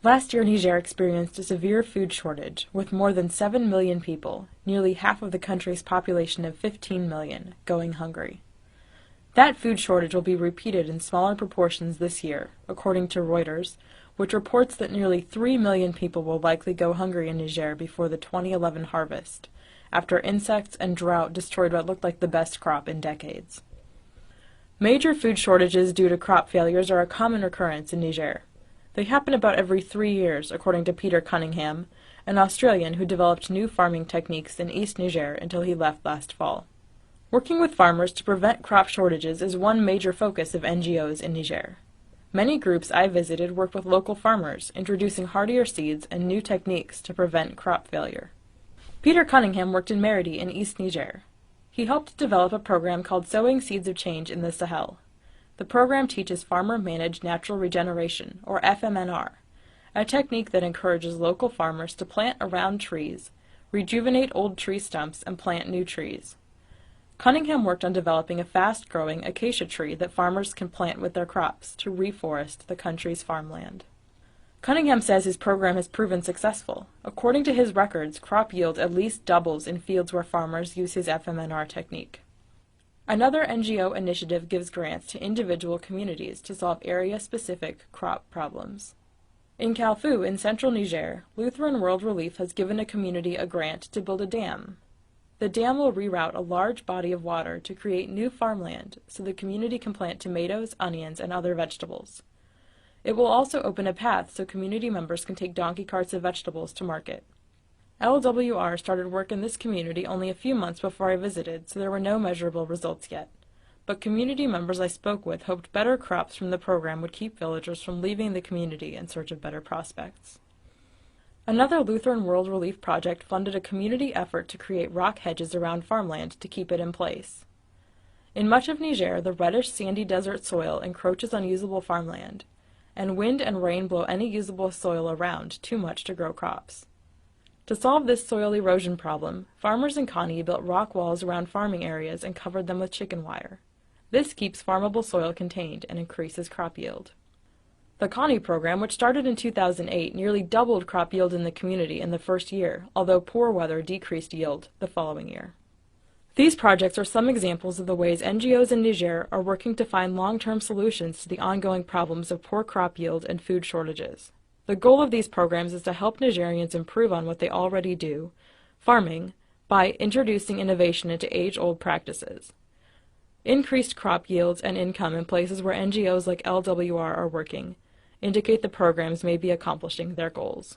Last year, Niger experienced a severe food shortage, with more than 7 million people, nearly half of the country's population of 15 million, going hungry. That food shortage will be repeated in smaller proportions this year, according to Reuters, which reports that nearly 3 million people will likely go hungry in Niger before the 2011 harvest, after insects and drought destroyed what looked like the best crop in decades. Major food shortages due to crop failures are a common occurrence in Niger. They happen about every 3 years, according to Peter Cunningham, an Australian who developed new farming techniques in East Niger until he left last fall. Working with farmers to prevent crop shortages is one major focus of NGOs in Niger. Many groups I visited worked with local farmers, introducing hardier seeds and new techniques to prevent crop failure. Peter Cunningham worked in Meridi in East Niger. He helped develop a program called Sowing Seeds of Change in the Sahel. The program teaches farmer-managed natural regeneration, or FMNR, a technique that encourages local farmers to plant around trees, rejuvenate old tree stumps, and plant new trees. Cunningham worked on developing a fast-growing acacia tree that farmers can plant with their crops to reforest the country's farmland. Cunningham says his program has proven successful. According to his records, crop yield at least doubles in fields where farmers use his FMNR technique. Another NGO initiative gives grants to individual communities to solve area-specific crop problems. In Kalfou, in central Niger, Lutheran World Relief has given a community a grant to build a dam. The dam will reroute a large body of water to create new farmland so the community can plant tomatoes, onions, and other vegetables. It will also open a path so community members can take donkey carts of vegetables to market. LWR started work in this community only a few months before I visited, so there were no measurable results yet. But community members I spoke with hoped better crops from the program would keep villagers from leaving the community in search of better prospects. Another Lutheran World Relief project funded a community effort to create rock hedges around farmland to keep it in place. In much of Niger, the reddish sandy desert soil encroaches on usable farmland, and wind and rain blow any usable soil around too much to grow crops. To solve this soil erosion problem, farmers in Kani built rock walls around farming areas and covered them with chicken wire. This keeps farmable soil contained and increases crop yield. The Kani program, which started in 2008, nearly doubled crop yield in the community in the first year, although poor weather decreased yield the following year. These projects are some examples of the ways NGOs in Niger are working to find long-term solutions to the ongoing problems of poor crop yield and food shortages. The goal of these programs is to help Nigerians improve on what they already do, farming, by introducing innovation into age-old practices. Increased crop yields and income in places where NGOs like LWR are working indicate the programs may be accomplishing their goals.